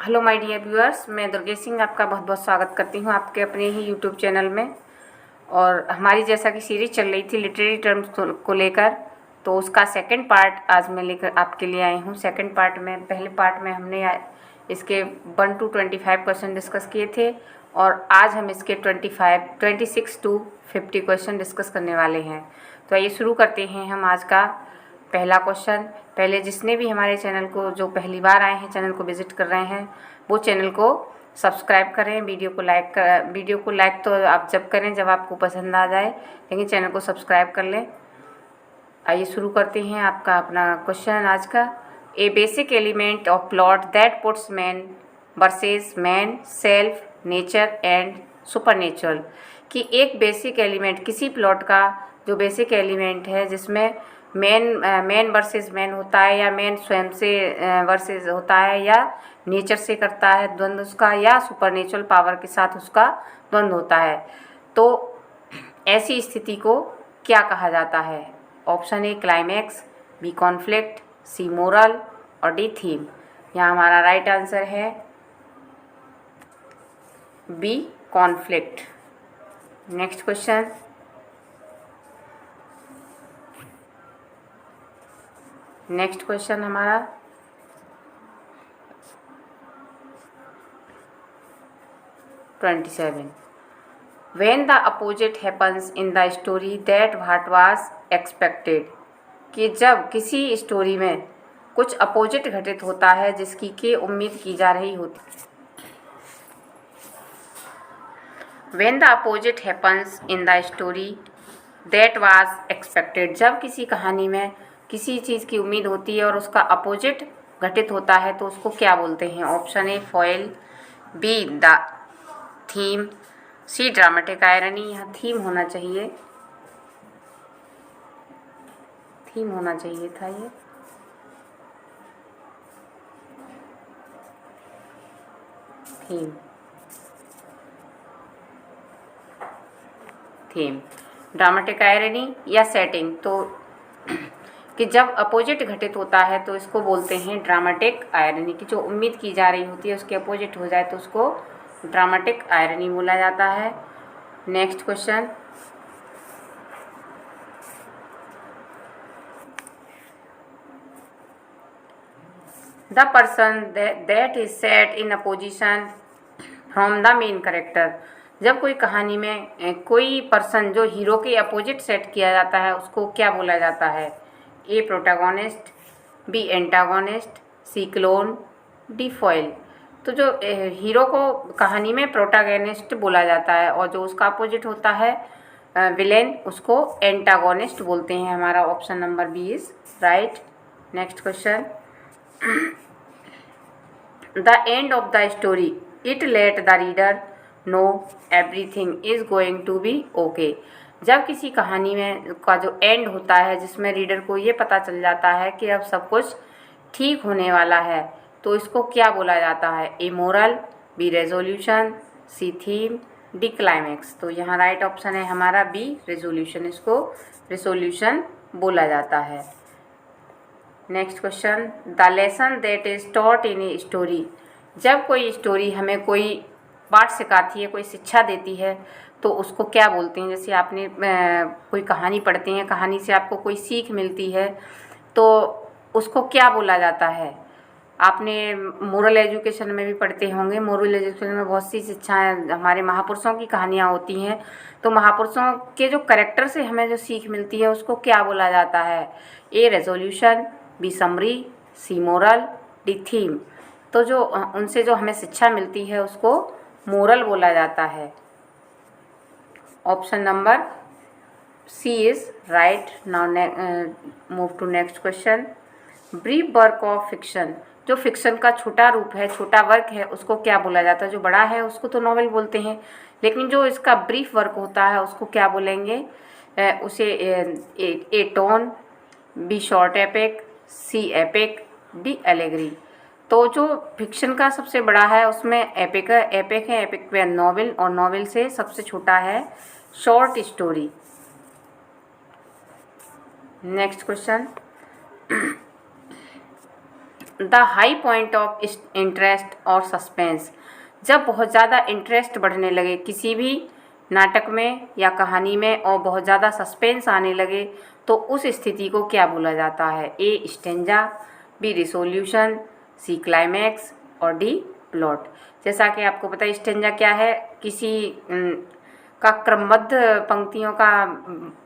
Hello my dear viewers, मैं दुर्गेश सिंह आपका बहुत बहुत स्वागत करती हूँ आपके अपने ही यूट्यूब चैनल में। और हमारी जैसा कि सीरीज चल रही थी लिटरेरी टर्म्स को लेकर, तो उसका सेकंड पार्ट आज मैं लेकर आपके लिए आई हूँ। सेकंड पार्ट में, पहले पार्ट में हमने इसके 1 to 25 क्वेश्चन डिस्कस किए थे और आज हम इसके 26 to 50 क्वेश्चन डिस्कस करने वाले हैं। तो आइए शुरू करते हैं हम आज का पहला क्वेश्चन। पहले जिसने भी हमारे चैनल को, जो पहली बार आए हैं, चैनल को विज़िट कर रहे हैं, वो चैनल को सब्सक्राइब करें। वीडियो को लाइक तो आप जब करें जब आपको पसंद आ जाए, लेकिन चैनल को सब्सक्राइब कर लें। आइए शुरू करते हैं आपका अपना क्वेश्चन आज का। A basic element of plot that puts man versus man, self, nature and supernatural. कि एक बेसिक एलिमेंट, किसी प्लॉट का जो बेसिक एलिमेंट है जिसमें मैन वर्सेस मैन होता है, या मैन स्वयं से वर्सेस होता है, या नेचर से करता है द्वंद्व उसका, या सुपरनेचुरल पावर के साथ उसका द्वंद्व होता है, तो ऐसी स्थिति को क्या कहा जाता है? Option A climax, B conflict, C moral और डी थीम। यहाँ हमारा राइट आंसर है B conflict. Next question. Next question हमारा 27। When the opposite happens in the story that what was expected। कि जब किसी स्टोरी में कुछ अपोजिट घटित होता है जिसकी के उम्मीद की जा रही होती। When the opposite happens in the story that was expected। जब किसी कहानी में किसी चीज़ की उम्मीद होती है और उसका अपोजिट घटित होता है तो उसको क्या बोलते हैं? Option A foil, B the theme, C dramatic irony. यहाँ थीम होना चाहिए, थीम होना चाहिए था ये। थीम ड्रामेटिक आयरनी या सेटिंग। तो कि जब अपोजिट घटित होता है तो इसको बोलते हैं ड्रामेटिक आयरनी। की जो उम्मीद की जा रही होती है उसके अपोजिट हो जाए तो उसको ड्रामेटिक आयरनी बोला जाता है। Next question. The person that is set in opposition from the main character. जब कोई कहानी में कोई पर्सन जो हीरो के अपोजिट सेट किया जाता है उसको क्या बोला जाता है? ए प्रोटैगोनिस्ट, बी एंटागोनिस्ट, सी क्लोन, डी फॉइल। तो जो हीरो को कहानी में प्रोटैगोनिस्ट बोला जाता है और जो उसका अपोजिट होता है विलेन, उसको एंटागोनिस्ट बोलते हैं। हमारा option number B is right. Next question. The end of the story it let the reader know everything is going to be okay. जब किसी कहानी में का जो एंड होता है जिसमें रीडर को ये पता चल जाता है कि अब सब कुछ ठीक होने वाला है, तो इसको क्या बोला जाता है? ए मोरल, बी रेजोल्यूशन, सी थीम, डी क्लाइमैक्स। तो यहाँ राइट ऑप्शन है हमारा बी रेजोल्यूशन। इसको रेजोल्यूशन बोला जाता है। Next question. The lesson that is taught in a story. जब कोई स्टोरी हमें कोई पाठ सिखाती है, कोई शिक्षा देती है, तो उसको क्या बोलते हैं? जैसे आपने कोई कहानी पढ़ते हैं, कहानी से आपको कोई सीख मिलती है, तो उसको क्या बोला जाता है? आपने मोरल एजुकेशन में भी पढ़ते होंगे। मोरल एजुकेशन में बहुत सी शिक्षाएं, हमारे महापुरुषों की कहानियाँ होती हैं, तो महापुरुषों के जो कैरेक्टर से हमें जो सीख मिलती है उसको क्या बोला जाता है? A resolution, B summary, C moral, D theme. तो जो उनसे जो हमें शिक्षा मिलती है उसको मोरल बोला जाता है। Option number C is right. Now move to next question. Brief work of fiction. जो फिक्शन का छोटा रूप है, छोटा वर्क है, उसको क्या बोला जाता है? जो बड़ा है उसको तो नॉवेल बोलते हैं, लेकिन जो इसका ब्रीफ वर्क होता है उसको क्या बोलेंगे? उसे ए टोन, बी शॉर्ट एपिक, सी एपिक, डी एलेगरी। तो जो फिक्शन का सबसे बड़ा है उसमें एपिक है। एपिक में नॉवेल, और नॉवेल से सबसे छोटा है short story. Next question. The high point of interest और सस्पेंस। जब बहुत ज़्यादा इंटरेस्ट बढ़ने लगे किसी भी नाटक में या कहानी में और बहुत ज़्यादा सस्पेंस आने लगे तो उस स्थिति को क्या बोला जाता है? ए स्टेंजा, बी रिसोल्यूशन, सी क्लाइमैक्स और डी प्लॉट। जैसा कि आपको पता है स्टेंजा क्या है, किसी का क्रमबद्ध पंक्तियों का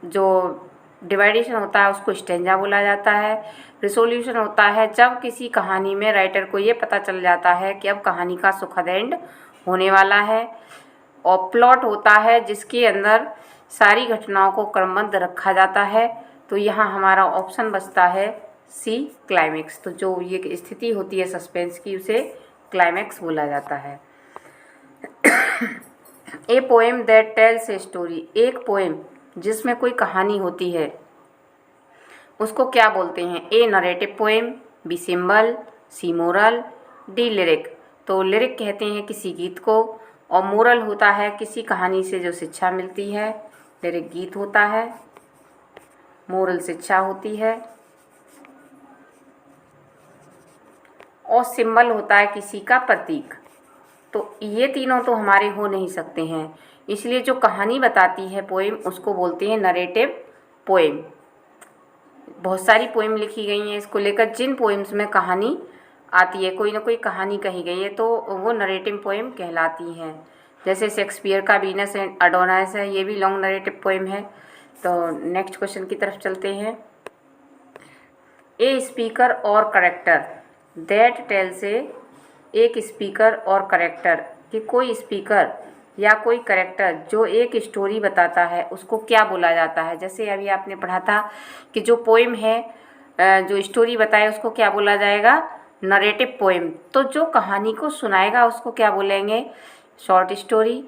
जो डिवाइडेशन होता है उसको स्टेंजा बोला जाता है। रिसोल्यूशन होता है जब किसी कहानी में राइटर को ये पता चल जाता है कि अब कहानी का सुखद एंड होने वाला है। और प्लॉट होता है जिसके अंदर सारी घटनाओं को क्रमबद्ध रखा जाता है। तो यहाँ हमारा ऑप्शन बचता है सी क्लाइमैक्स। तो जो ये स्थिति होती है सस्पेंस की उसे क्लाइमैक्स बोला जाता है। A poem that tells a story, एक पोएम जिसमें कोई कहानी होती है उसको क्या बोलते हैं? ए नरेटिव पोएम, बी सिंबल, सी मोरल, डी लिरिक। तो लिरिक कहते हैं किसी गीत को और मोरल होता है किसी कहानी से जो शिक्षा मिलती है। लिरिक गीत होता है, मोरल शिक्षा होती है और सिंबल होता है किसी का प्रतीक। तो ये तीनों तो हमारे हो नहीं सकते हैं, इसलिए जो कहानी बताती है पोएम उसको बोलते हैं नरेटिव पोएम। बहुत सारी पोएम लिखी गई हैं इसको लेकर, जिन पोएम्स में कहानी आती है, कोई ना कोई कहानी कही गई है तो वो नरेटिव पोएम कहलाती हैं। जैसे शेक्सपियर का वीनस एंड एडोनाइस है, ये भी लॉन्ग नरेटिव पोएम है। तो नेक्स्ट क्वेश्चन की तरफ चलते हैं। ए स्पीकर और करेक्टर दैट टेल्स ए, एक स्पीकर और करेक्टर कि कोई स्पीकर या कोई करेक्टर जो एक स्टोरी बताता है उसको क्या बोला जाता है? जैसे अभी आपने पढ़ा था कि जो पोएम है जो स्टोरी बताए उसको क्या बोला जाएगा? Narrative poem. तो जो कहानी को सुनाएगा उसको क्या बोलेंगे? शॉर्ट स्टोरी,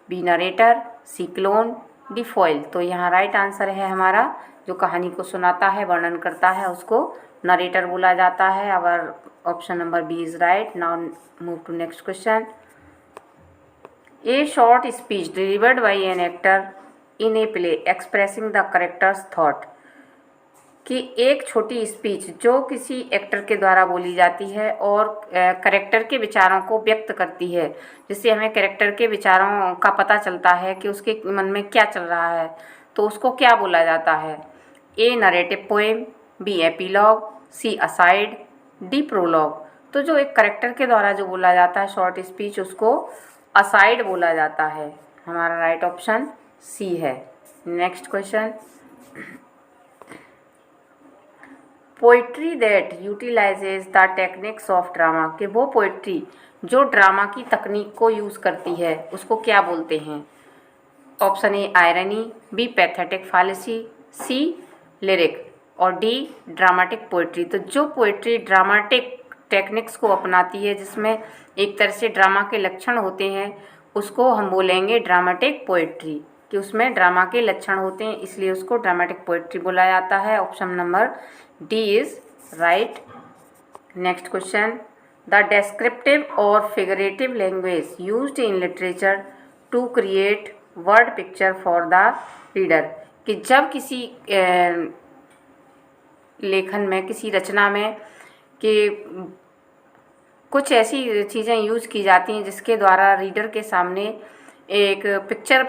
बी नरेटर, सी क्लोन, डी फॉइल। तो यहाँ राइट आंसर है हमारा जो कहानी को सुनाता है, वर्णन करता है उसको नरेटर बोला जाता है। Our option number B is right. Now move to next question. A short speech delivered by an actor in a play expressing the character's thought, कि एक छोटी स्पीच जो किसी एक्टर के द्वारा बोली जाती है और करेक्टर के विचारों को व्यक्त करती है, जिससे हमें करेक्टर के विचारों का पता चलता है कि उसके मन में क्या चल रहा है, तो उसको क्या बोला जाता है? ए नरेटिव पोएम, बी एपीलॉग, सी असाइड, डी प्रोलॉग। तो जो एक करेक्टर के द्वारा जो बोला जाता है शॉर्ट स्पीच उसको असाइड बोला जाता है। हमारा राइट ऑप्शन सी है। Next question. Poetry that utilises the techniques of drama, कि वो पोइट्री जो ड्रामा की तकनीक को यूज़ करती है उसको क्या बोलते हैं? Option A irony, B pathetic fallacy, C lyric और डी ड्रामेटिक पोइट्री। तो जो पोइट्री ड्रामेटिक टेक्निक्स को अपनाती है जिसमें एक तरह से ड्रामा के लक्षण होते हैं उसको हम बोलेंगे ड्रामेटिक पोइट्री, कि उसमें ड्रामा के लक्षण होते हैं इसलिए उसको ड्रामेटिक पोइट्री बोला जाता है। Option number D is right. Next question. The descriptive और figurative language used in literature to create word picture for the reader, कि जब किसी लेखन में, किसी रचना में कि कुछ ऐसी चीज़ें यूज़ की जाती हैं जिसके द्वारा रीडर के सामने एक पिक्चर,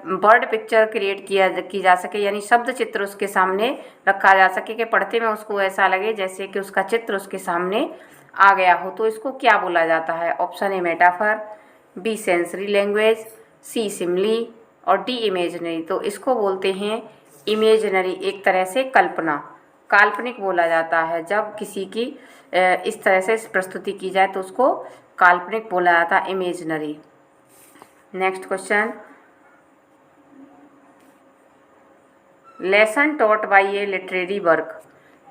वर्ड पिक्चर क्रिएट की जा सके, यानी शब्द चित्र उसके सामने रखा जा सके कि पढ़ते में उसको ऐसा लगे जैसे कि उसका चित्र उसके सामने आ गया हो। तो इसको क्या बोला जाता है? Option A metaphor, B sensory language, C simile और डी इमेजनरी। तो इसको बोलते हैं इमेजनरी, एक तरह से कल्पना, काल्पनिक बोला जाता है। जब किसी की इस तरह से प्रस्तुति की जाए तो उसको काल्पनिक बोला जाता है, imaginary. Next question. Lesson taught by A literary work,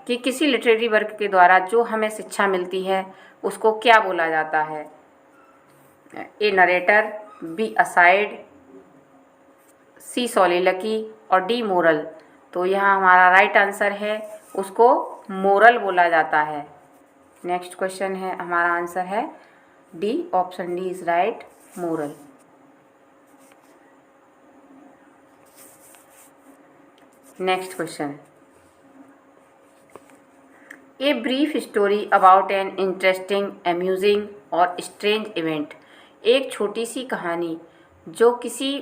कि किसी लिटरेरी वर्क के द्वारा जो हमें शिक्षा मिलती है उसको क्या बोला जाता है? ए नरेटर, बी असाइड, सी सोलिलकी और डी मोरल। तो यहाँ हमारा राइट आंसर है उसको मोरल बोला जाता है। नेक्स्ट क्वेश्चन है, हमारा आंसर है D, option D is right, moral. Next question. A brief story about an interesting, amusing और स्ट्रेंज इवेंट। एक छोटी सी कहानी जो किसी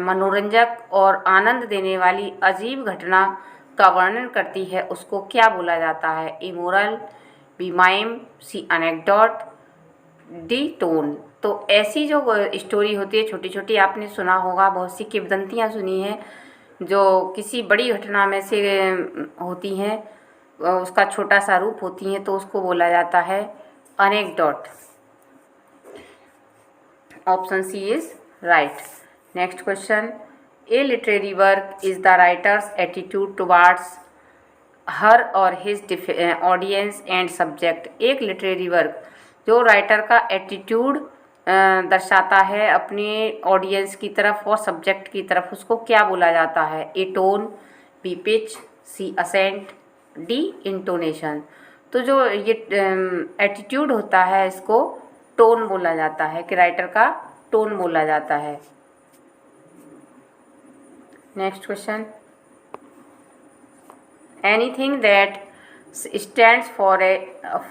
मनोरंजक और आनंद देने वाली अजीब घटना का वर्णन करती है, उसको क्या बोला जाता है? ए मोरल, बी माइम, सी अनेक्डोट, डी टोन। तो ऐसी जो स्टोरी होती है छोटी छोटी, आपने सुना होगा, बहुत सी किंवदंतियाँ सुनी हैं जो किसी बड़ी घटना में से होती हैं, उसका छोटा सा रूप होती हैं, तो उसको बोला जाता है anecdote. Option C is right. Next question, a literary work is the writer's attitude towards her और हिज ऑडियंस एंड सब्जेक्ट। एक लिटरेरी वर्क जो राइटर का एटीट्यूड दर्शाता है अपने ऑडियंस की तरफ और सब्जेक्ट की तरफ, उसको क्या बोला जाता है? ए टोन, बी पिच, सी असेंट, डी इंटोनेशन। तो जो ये एटीट्यूड होता है इसको टोन बोला जाता है, कि राइटर का टोन बोला जाता है। Next question, anything that stands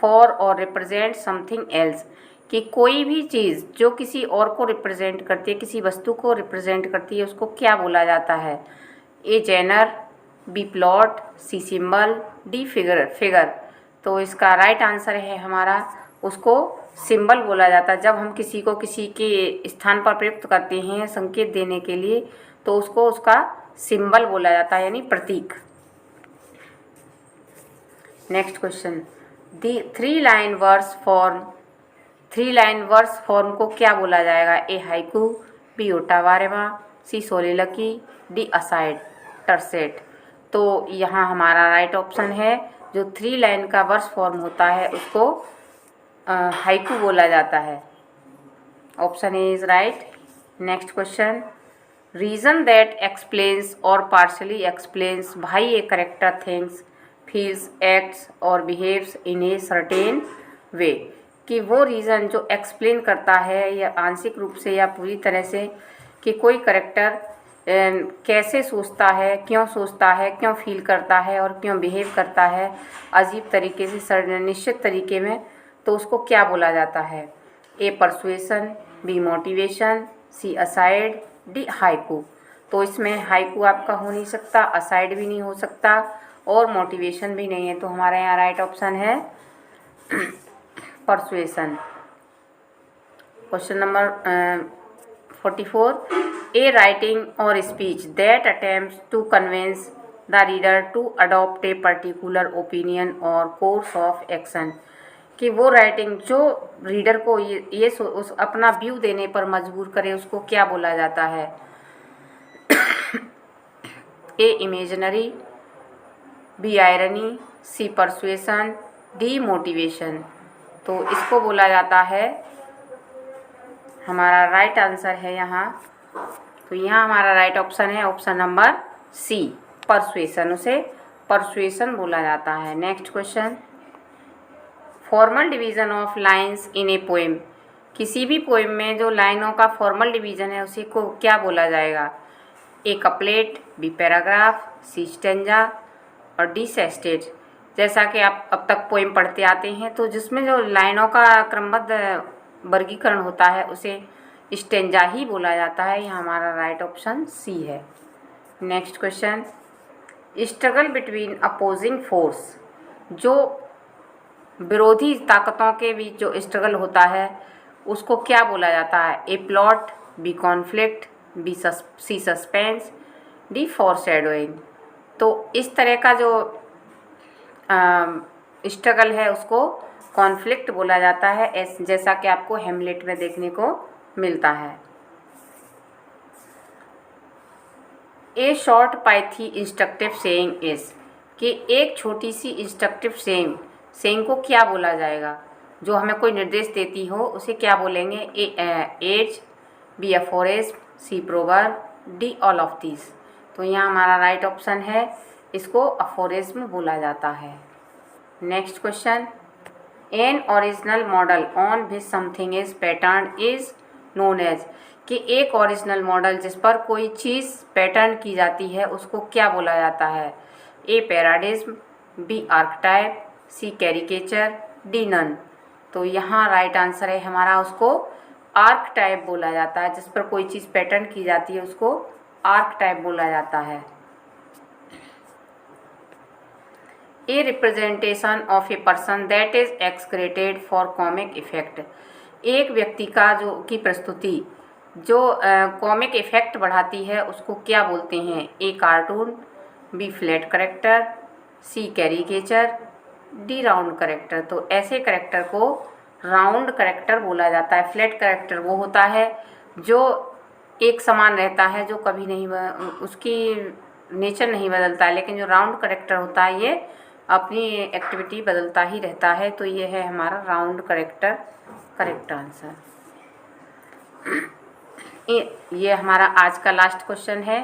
for और रिप्रेजेंट समथिंग एल्स। कि कोई भी चीज़ जो किसी और को रिप्रेजेंट करती है, किसी वस्तु को रिप्रेजेंट करती है, उसको क्या बोला जाता है? ए जेनर, बी प्लॉट, सी सिंबल, डी फिगर। तो इसका राइट आंसर है हमारा, उसको सिंबल बोला जाता है। जब हम किसी को किसी के स्थान पर प्रयुक्त करते हैं संकेत देने के लिए, तो उसको उसका सिंबल बोला जाता है, यानी प्रतीक। नेक्स्ट क्वेश्चन, दी थ्री लाइन वर्स फॉर्म को क्या बोला जाएगा? ए हाइकू, बी ओटावारेमा, सी सोलिलकी, डी असाइड टर्सेट। तो यहाँ हमारा राइट ऑप्शन है, जो 3 लाइन का वर्स फॉर्म होता है उसको हाइकू बोला जाता है। Option A is right. Next question, reason that explains और partially explains why a character things, feels, acts और behaves in a certain way. कि वो रीज़न जो एक्सप्लेन करता है या आंशिक रूप से या पूरी तरह से, कि कोई करेक्टर कैसे सोचता है, क्यों फील करता है और क्यों बिहेव करता है अजीब तरीके से, निश्चित तरीके में, तो उसको क्या बोला जाता है? ए परसुएशन, बी मोटिवेशन, सी असाइड, डी हाइकू। तो इसमें हाइकू आपका हो नहीं सकता, असाइड भी नहीं हो सकता और मोटिवेशन भी नहीं है। तो हमारे यहाँ राइट ऑप्शन है persuasion. Question number 44, a writing और speech that attempts to convince the reader to adopt a particular opinion और कोर्स ऑफ एक्शन। कि वो राइटिंग जो रीडर को उस अपना व्यू देने पर मजबूर करे, उसको क्या बोला जाता है? ए इमेजिनरी, बी आयरनी, सी परसुएशन, डी मोटिवेशन। तो इसको बोला जाता है, हमारा राइट आंसर है यहाँ, तो यहाँ हमारा राइट ऑप्शन है ऑप्शन नंबर सी, परसुएशन। उसे परसुएशन बोला जाता है। Next question, formal division of lines in a poem. किसी भी पोएम में जो लाइनों का फॉर्मल डिवीज़न है उसी को क्या बोला जाएगा? ए कपलेट, बी पैराग्राफ, सी स्टेंजा और डी सेस्टेज। जैसा कि आप अब तक पोएम पढ़ते आते हैं, तो जिसमें जो लाइनों का क्रमबद्ध वर्गीकरण होता है उसे स्टेंजा ही बोला जाता है। यह हमारा राइट ऑप्शन सी है। Next question, struggle between opposing force. जो विरोधी ताकतों के बीच जो स्ट्रगल होता है उसको क्या बोला जाता है? A plot, B conflict, B C suspense, D foreshadowing. तो इस तरह का जो स्ट्रगल है उसको कॉन्फ्लिक्ट बोला जाता है, जैसा कि आपको हेमलेट में देखने को मिलता है। A short pithy instructive saying is. कि एक छोटी सी इंस्ट्रक्टिव सेइंग को क्या बोला जाएगा? जो हमें कोई निर्देश देती हो उसे क्या बोलेंगे? A age, B aphorism, C proverb, D all of these. तो यहाँ हमारा राइट ऑप्शन है, इसको अफोरिज्म बोला जाता है। Next question, an original model on which something is pattern is known as. कि एक ओरिजिनल मॉडल जिस पर कोई चीज़ पैटर्न की जाती है उसको क्या बोला जाता है? ए पैराडिज्म, बी आर्कटाइप, सी कैरिकेचर, डी नन। तो यहाँ राइट आंसर है हमारा, उसको आर्क टाइप बोला जाता है। जिस पर कोई चीज़ पैटर्न की जाती है उसको आर्क टाइप बोला जाता है। A representation of a person that is exaggerated for comic effect. एक व्यक्ति का जो की प्रस्तुति जो कॉमिक इफेक्ट बढ़ाती है उसको क्या बोलते हैं? ए कार्टून, बी फ्लैट करेक्टर, सी कैरिकेचर, डी राउंड करेक्टर। तो ऐसे करेक्टर को राउंड करेक्टर बोला जाता है। फ्लैट करेक्टर वो होता है जो एक समान रहता है, जो कभी नहीं उसकी नेचर नहीं बदलता है। लेकिन जो राउंड करेक्टर होता है ये अपनी एक्टिविटी बदलता ही रहता है। तो ये है हमारा राउंड करेक्टर, करेक्ट आंसर। ये हमारा आज का लास्ट क्वेश्चन है।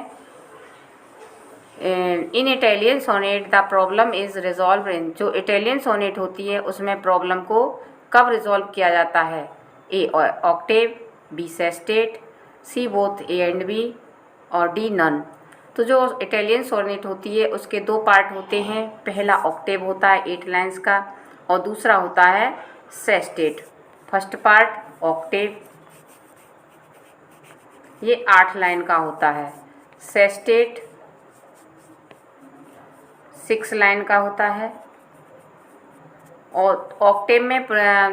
In Italian sonnet the problem is resolve in. जो इटालियन सोनेट होती है उसमें प्रॉब्लम को कब रिजॉल्व किया जाता है? A octave, B sestet, C both A and B, और डी नन। तो जो इटालियन सोनेट होती है उसके दो पार्ट होते हैं। पहला ऑक्टेव होता है 8 लाइन्स का, और दूसरा होता है सेस्टेट। फर्स्ट पार्ट ऑक्टेव ये 8 लाइन का होता है, सेस्टेट 6 लाइन का होता है। और ऑक्टेव में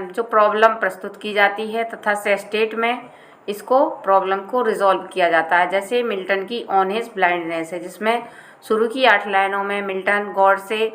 जो प्रॉब्लम प्रस्तुत की जाती है तथा सेस्टेट में इसको प्रॉब्लम को रिजॉल्व किया जाता है। जैसे मिल्टन की ऑन हिज ब्लाइंडनेस है, जिसमें शुरू की 8 लाइनों में मिल्टन गॉड से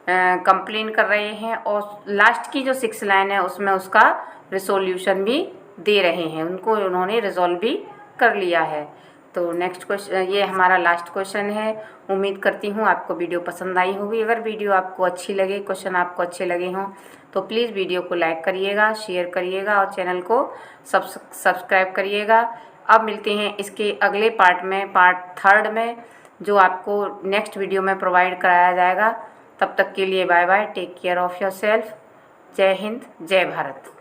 कंप्लेन कर रहे हैं, और लास्ट की जो 6 लाइन है उसमें उसका रिसोल्यूशन भी दे रहे हैं। उनको उन्होंने रिजॉल्व भी कर लिया है। तो नेक्स्ट क्वेश्चन, ये हमारा लास्ट क्वेश्चन है। उम्मीद करती हूँ आपको वीडियो पसंद आई होगी। अगर वीडियो आपको अच्छी लगे, क्वेश्चन आपको अच्छे लगे हों, तो प्लीज़ वीडियो को लाइक करिएगा, शेयर करिएगा और चैनल को सब्सक्राइब करिएगा। अब मिलते हैं इसके अगले पार्ट में, पार्ट 3 में, जो आपको नेक्स्ट वीडियो में प्रोवाइड कराया जाएगा। तब तक के लिए bye bye, take care of yourself. जय हिंद, जय भारत।